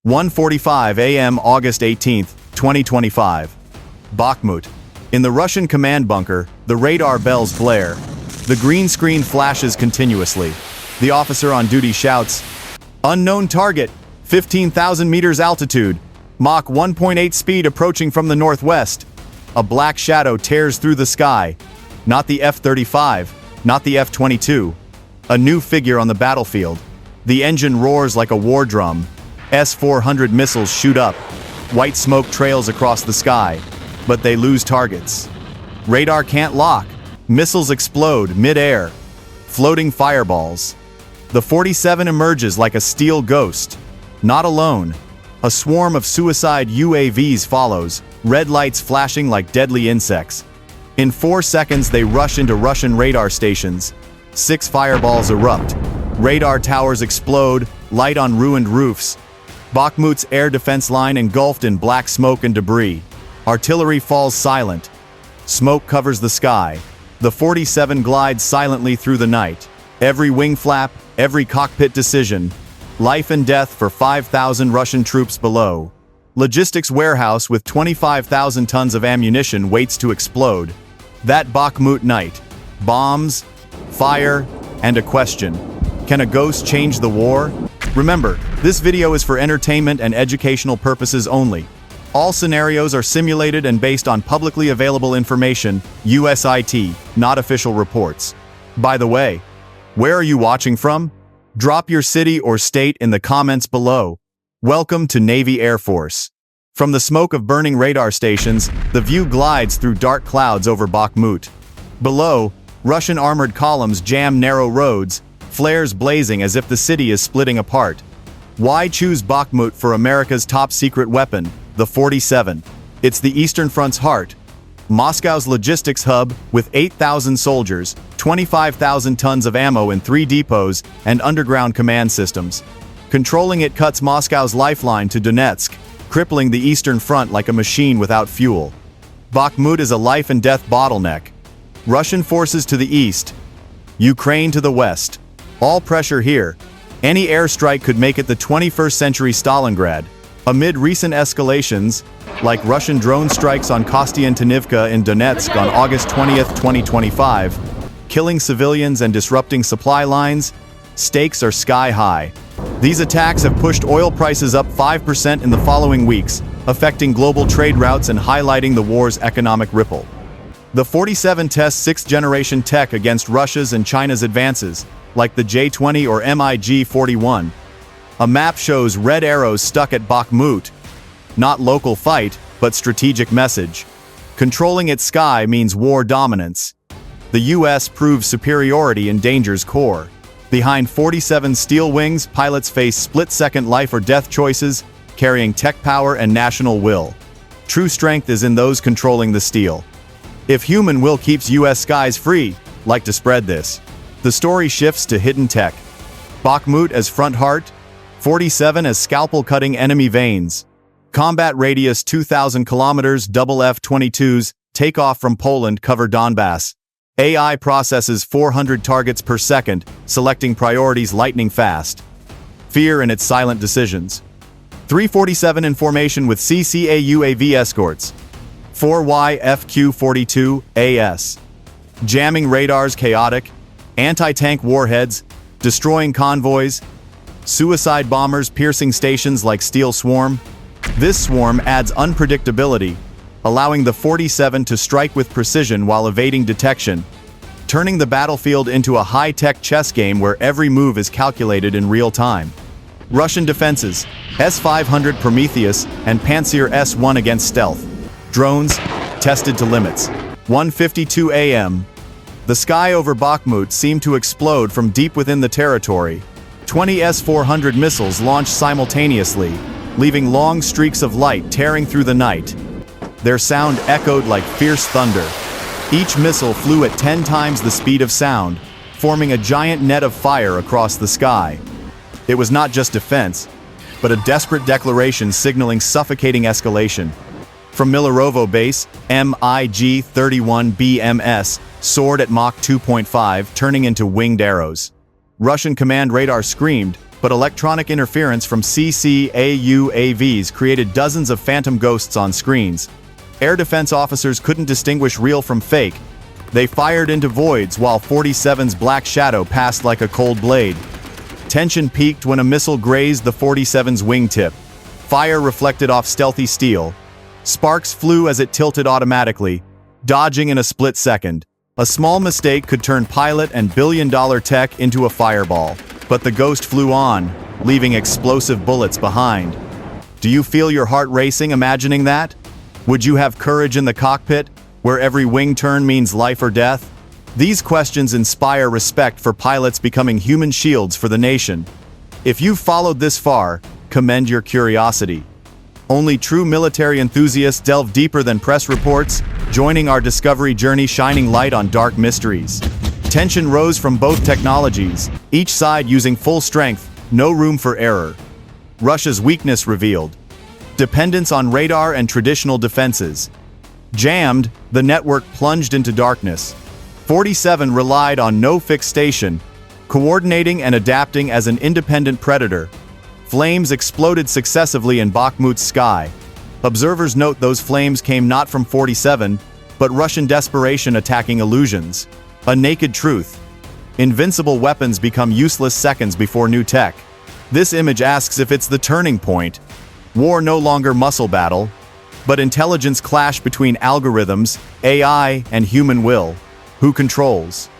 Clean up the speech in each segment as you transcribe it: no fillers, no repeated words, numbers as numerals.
1:45 a.m. August 18, 2025. Bakhmut. In the Russian command bunker, the radar bells blare. The green screen flashes continuously. The officer on duty shouts, "Unknown target, 15,000 meters altitude, Mach 1.8 speed approaching from the northwest." A black shadow tears through the sky. Not the F-35, not the F-22. A new figure on the battlefield. The engine roars like a war drum. S-400 missiles shoot up. White smoke trails across the sky, but they lose targets. Radar can't lock. Missiles explode mid-air. Floating fireballs. The 47 emerges like a steel ghost. Not alone. A swarm of suicide UAVs follows, red lights flashing like deadly insects. In 4 seconds they rush into Russian radar stations. 6 fireballs erupt. Radar towers explode, light on ruined roofs. Bakhmut's air defense line engulfed in black smoke and debris. Artillery falls silent. Smoke covers the sky. The 47 glides silently through the night. Every wing flap, every cockpit decision. Life and death for 5,000 Russian troops below. Logistics warehouse with 25,000 tons of ammunition waits to explode. That Bakhmut night. Bombs, fire, and a question. Can a ghost change the war? Remember, this video is for entertainment and educational purposes only. All scenarios are simulated and based on publicly available information, USIT, not official reports. By the way, where are you watching from? Drop your city or state in the comments below. Welcome to Navy Air Force. From the smoke of burning radar stations, the view glides through dark clouds over Bakhmut. Below, Russian armored columns jam narrow roads, flares blazing as if the city is splitting apart. Why choose Bakhmut for America's top-secret weapon, the 47? It's the Eastern Front's heart. Moscow's logistics hub, with 8,000 soldiers, 25,000 tons of ammo in 3 depots, and underground command systems. Controlling it cuts Moscow's lifeline to Donetsk, crippling the Eastern Front like a machine without fuel. Bakhmut is a life-and-death bottleneck. Russian forces to the east, Ukraine to the west. All pressure here. Any airstrike could make it the 21st century Stalingrad. Amid recent escalations, like Russian drone strikes on Kostiantynivka in Donetsk on August 20, 2025, killing civilians and disrupting supply lines, stakes are sky high. These attacks have pushed oil prices up 5% in the following weeks, affecting global trade routes and highlighting the war's economic ripple. The 47 tests 6th-generation tech against Russia's and China's advances, like the J-20 or MiG-41. A map shows red arrows stuck at Bakhmut. Not local fight, but strategic message. Controlling its sky means war dominance. The US proves superiority in danger's core. Behind 47 steel wings, pilots face split-second life or death choices, carrying tech power and national will. True strength is in those controlling the steel. If human will keeps US skies free, like to spread this. The story shifts to hidden tech. Bakhmut as front heart, 47 as scalpel-cutting enemy veins. Combat radius 2,000 kilometers, double F-22s, take off from Poland, cover Donbass. AI processes 400 targets per second, selecting priorities lightning fast. Fear in its silent decisions. 347 in formation with CCA UAV escorts. 4Y FQ-42 AS. Jamming radars chaotic. Anti-tank warheads, destroying convoys, suicide bombers piercing stations like steel swarm. This swarm adds unpredictability, allowing the 47 to strike with precision while evading detection, turning the battlefield into a high-tech chess game where every move is calculated in real time. Russian defenses, S-500 Prometheus and Pantsir S-1 against stealth. Drones, tested to limits. 1:52 a.m. The sky over Bakhmut seemed to explode from deep within the territory. 20 S-400 missiles launched simultaneously, leaving long streaks of light tearing through the night. Their sound echoed like fierce thunder. Each missile flew at 10 times the speed of sound, forming a giant net of fire across the sky. It was not just defense, but a desperate declaration signaling suffocating escalation. From Milarovo base, MiG-31 BMS soared at Mach 2.5, turning into winged arrows. Russian command radar screamed, but electronic interference from CCAUAVs created dozens of phantom ghosts on screens. Air defense officers couldn't distinguish real from fake. They fired into voids while 47's black shadow passed like a cold blade. Tension peaked when a missile grazed the 47's wingtip. Fire reflected off stealthy steel. Sparks flew as it tilted automatically, dodging in a split second. A small mistake could turn pilot and billion-dollar tech into a fireball. But the ghost flew on, leaving explosive bullets behind. Do you feel your heart racing imagining that? Would you have courage in the cockpit, where every wing turn means life or death? These questions inspire respect for pilots becoming human shields for the nation. If you've followed this far, commend your curiosity. Only true military enthusiasts delve deeper than press reports, joining our discovery journey, shining light on dark mysteries. Tension rose from both technologies, each side using full strength, no room for error. Russia's weakness revealed. Dependence on radar and traditional defenses. Jammed, the network plunged into darkness. 47 relied on no fixed station, coordinating and adapting as an independent predator. Flames exploded successively in Bakhmut's sky. Observers note those flames came not from 47, but Russian desperation attacking illusions. A naked truth. Invincible weapons become useless seconds before new tech. This image asks if it's the turning point. War no longer muscle battle, but intelligence clash between algorithms, AI, and human will. Who controls?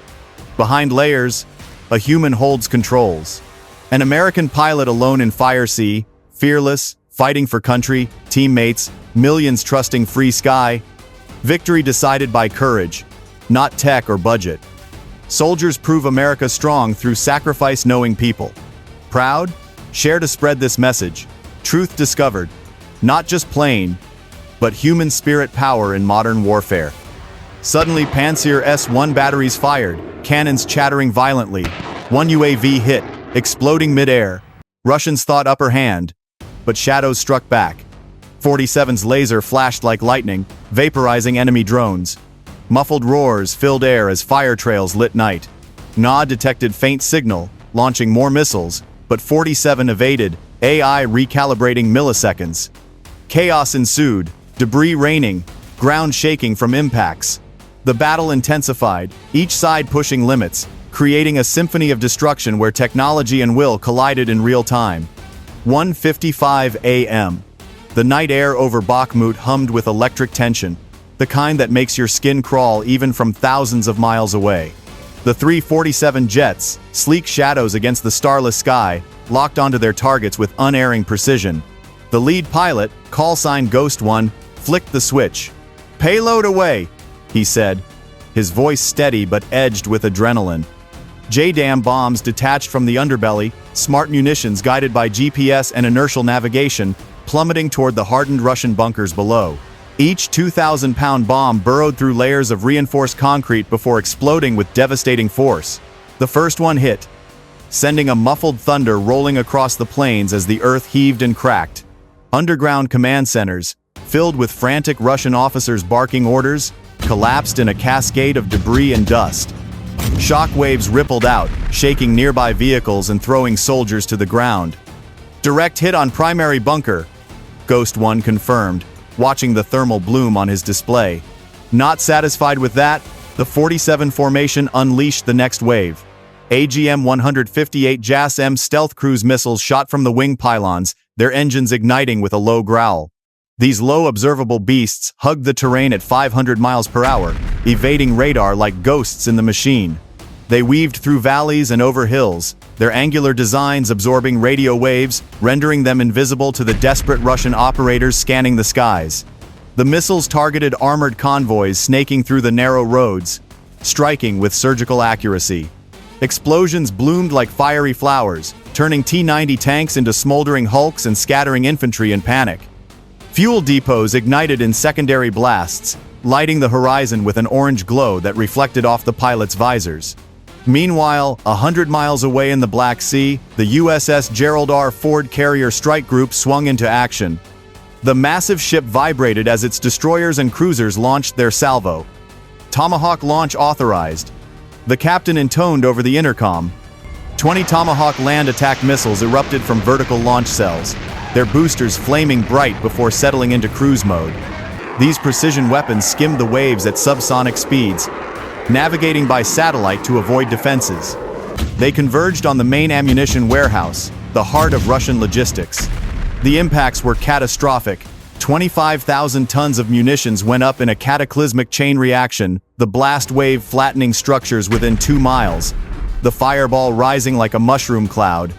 Behind layers, a human holds controls. An American pilot alone in fire sea, fearless, fighting for country, teammates, millions trusting free sky. Victory decided by courage, not tech or budget. Soldiers prove America strong through sacrifice, knowing people. Proud? Share to spread this message. Truth discovered. Not just plain, but human spirit power in modern warfare. Suddenly, Pantsir S-1 batteries fired, cannons chattering violently. One UAV hit, exploding mid-air. Russians thought upper hand, but shadows struck back. 47's laser flashed like lightning, vaporizing enemy drones. Muffled roars filled air as fire trails lit night. Na detected faint signal, launching more missiles, but 47 evaded, AI recalibrating milliseconds. Chaos ensued, debris raining, ground shaking from impacts. The battle intensified, each side pushing limits, creating a symphony of destruction where technology and will collided in real time. 1:55 a.m. The night air over Bakhmut hummed with electric tension, the kind that makes your skin crawl even from thousands of miles away. The 347 jets, sleek shadows against the starless sky, locked onto their targets with unerring precision. The lead pilot, call sign Ghost One, flicked the switch. "Payload away," he said, his voice steady but edged with adrenaline. JASSM bombs detached from the underbelly, smart munitions guided by GPS and inertial navigation, plummeting toward the hardened Russian bunkers below. Each 2,000-pound bomb burrowed through layers of reinforced concrete before exploding with devastating force. The first one hit, sending a muffled thunder rolling across the plains as the earth heaved and cracked. Underground command centers, filled with frantic Russian officers barking orders, collapsed in a cascade of debris and dust. Shock waves rippled out, shaking nearby vehicles and throwing soldiers to the ground. "Direct hit on primary bunker," Ghost One confirmed, watching the thermal bloom on his display. Not satisfied with that, the 47 formation unleashed the next wave. AGM-158 JASSM stealth cruise missiles shot from the wing pylons, their engines igniting with a low growl. These low observable beasts hugged the terrain at 500 miles per hour, evading radar like ghosts in the machine. They weaved through valleys and over hills, their angular designs absorbing radio waves, rendering them invisible to the desperate Russian operators scanning the skies. The missiles targeted armored convoys snaking through the narrow roads, striking with surgical accuracy. Explosions bloomed like fiery flowers, turning T-90 tanks into smoldering hulks and scattering infantry in panic. Fuel depots ignited in secondary blasts, lighting the horizon with an orange glow that reflected off the pilots' visors. Meanwhile, 100 miles away in the Black Sea, the USS Gerald R. Ford Carrier Strike Group swung into action. The massive ship vibrated as its destroyers and cruisers launched their salvo. "Tomahawk launch authorized," the captain intoned over the intercom. 20 Tomahawk land attack missiles erupted from vertical launch cells, their boosters flaming bright before settling into cruise mode. These precision weapons skimmed the waves at subsonic speeds, navigating by satellite to avoid defenses. They converged on the main ammunition warehouse, the heart of Russian logistics. The impacts were catastrophic. 25,000 tons of munitions went up in a cataclysmic chain reaction, the blast wave flattening structures within 2 miles, the fireball rising like a mushroom cloud.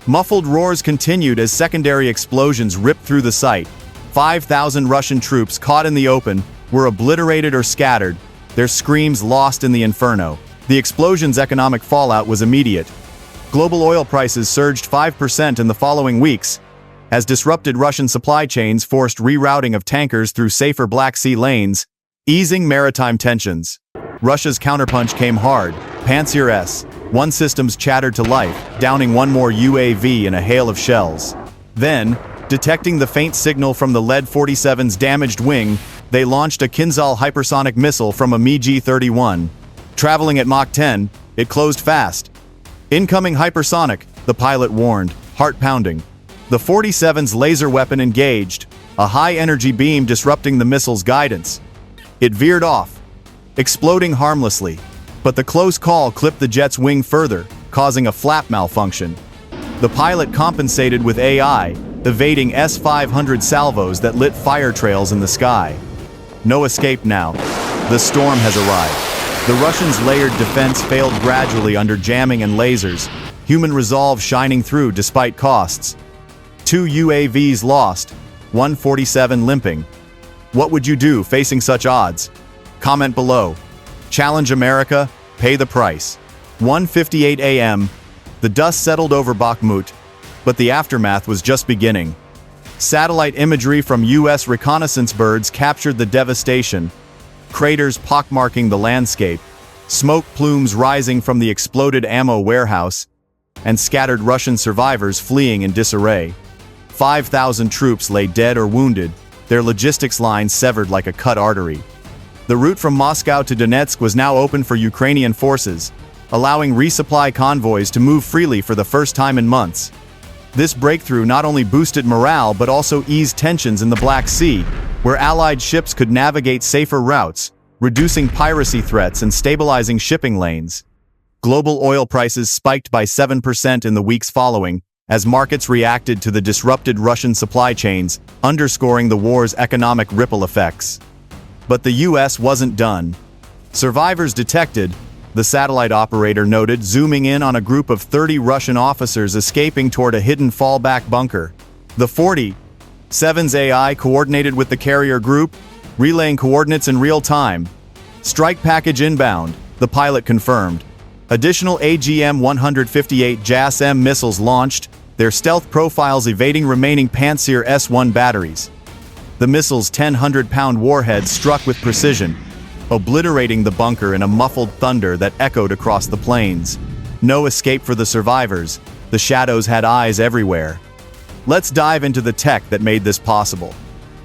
Muffled roars continued as secondary explosions ripped through the site. 5,000 Russian troops caught in the open were obliterated or scattered, their screams lost in the inferno. The explosion's economic fallout was immediate. Global oil prices surged 5% in the following weeks, as disrupted Russian supply chains forced rerouting of tankers through safer Black Sea lanes, easing maritime tensions. Russia's counterpunch came hard. Pantsir S-1 systems chattered to life, downing one more UAV in a hail of shells. Then, detecting the faint signal from the F-47's damaged wing, they launched a Kinzhal hypersonic missile from a MiG-31. Traveling at Mach 10, it closed fast. Incoming hypersonic, the pilot warned, heart pounding. The 47's laser weapon engaged, a high-energy beam disrupting the missile's guidance. It veered off, exploding harmlessly, but the close call clipped the jet's wing further, causing a flap malfunction. The pilot compensated with AI, evading S-500 salvos that lit fire trails in the sky. No escape now. The storm has arrived. The Russians' layered defense failed gradually under jamming and lasers, human resolve shining through despite costs. 2 UAVs lost, 147 limping. What would you do facing such odds? Comment below. Challenge America, pay the price. 1:58 a.m. The dust settled over Bakhmut, but the aftermath was just beginning. Satellite imagery from U.S. reconnaissance birds captured the devastation, craters pockmarking the landscape, smoke plumes rising from the exploded ammo warehouse, and scattered Russian survivors fleeing in disarray. 5,000 troops lay dead or wounded, their logistics lines severed like a cut artery. The route from Moscow to Donetsk was now open for Ukrainian forces, allowing resupply convoys to move freely for the first time in months. This breakthrough not only boosted morale but also eased tensions in the Black Sea, where Allied ships could navigate safer routes, reducing piracy threats and stabilizing shipping lanes. Global oil prices spiked by 7% in the weeks following, as markets reacted to the disrupted Russian supply chains, underscoring the war's economic ripple effects. But the U.S. wasn't done. Survivors detected, the satellite operator noted, zooming in on a group of 30 Russian officers escaping toward a hidden fallback bunker. The 47's AI coordinated with the carrier group, relaying coordinates in real time. Strike package inbound, the pilot confirmed. Additional AGM-158 JASSM missiles launched, their stealth profiles evading remaining Pantsir S-1 batteries. The missile's 1,000-pound warhead struck with precision, obliterating the bunker in a muffled thunder that echoed across the plains. No escape for the survivors. The shadows had eyes everywhere. Let's dive into the tech that made this possible.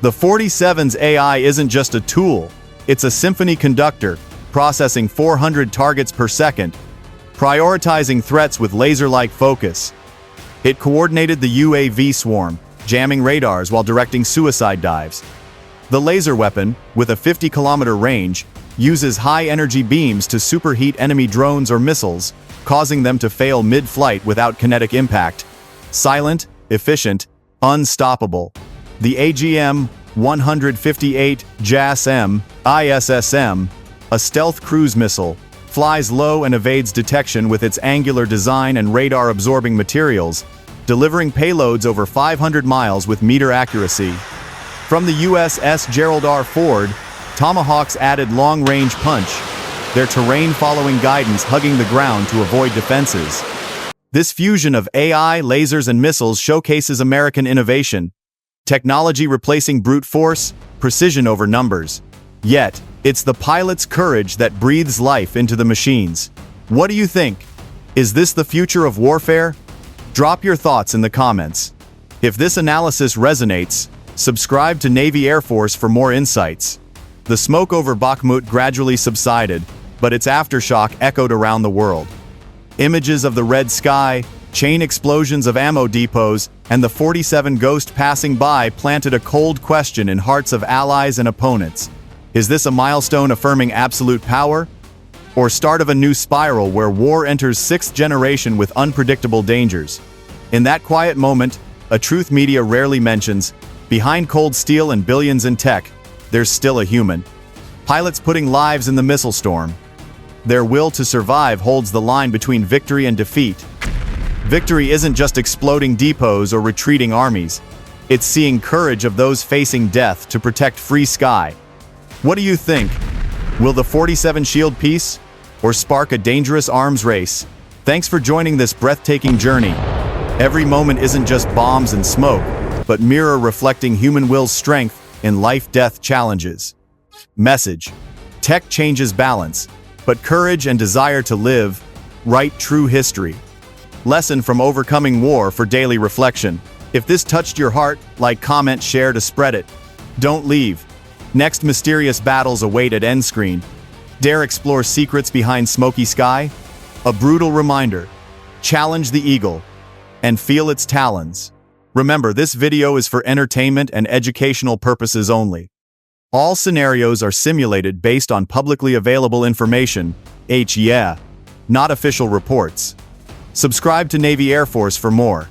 The 47's AI isn't just a tool, it's a symphony conductor, processing 400 targets per second, prioritizing threats with laser-like focus. It coordinated the UAV swarm, jamming radars while directing suicide dives. The laser weapon, with a 50-kilometer range, uses high-energy beams to superheat enemy drones or missiles, causing them to fail mid-flight without kinetic impact. Silent, efficient, unstoppable. The AGM-158 JASSM, ISSM, a stealth cruise missile, flies low and evades detection with its angular design and radar-absorbing materials, delivering payloads over 500 miles with meter accuracy. From the USS Gerald R. Ford, Tomahawks added long-range punch, their terrain-following guidance hugging the ground to avoid defenses. This fusion of AI, lasers, and missiles showcases American innovation, technology replacing brute force, precision over numbers. Yet, it's the pilot's courage that breathes life into the machines. What do you think? Is this the future of warfare? Drop your thoughts in the comments. If this analysis resonates, subscribe to Navy Air Force for more insights. The smoke over Bakhmut gradually subsided, but its aftershock echoed around the world. Images of the red sky, chain explosions of ammo depots, and the 47 Ghost passing by planted a cold question in hearts of allies and opponents. Is this a milestone affirming absolute power? Or start of a new spiral where war enters sixth generation with unpredictable dangers? In that quiet moment, a truth media rarely mentions, behind cold steel and billions in tech, there's still a human. Pilots putting lives in the missile storm. Their will to survive holds the line between victory and defeat. Victory isn't just exploding depots or retreating armies. It's seeing courage of those facing death to protect free sky. What do you think? Will the 47 shield peace? Or spark a dangerous arms race? Thanks for joining this breathtaking journey. Every moment isn't just bombs and smoke, but mirror reflecting human will's strength in life-death challenges. Message: tech changes balance, but courage and desire to live write true history. Lesson from overcoming war for daily reflection. If this touched your heart, like, comment, share to spread it. Don't leave. Next mysterious battles await at end screen. Dare explore secrets behind smoky sky? A brutal reminder. Challenge the eagle and feel its talons. Remember, this video is for entertainment and educational purposes only. All scenarios are simulated based on publicly available information, not official reports. Subscribe to Navy Air Force for more.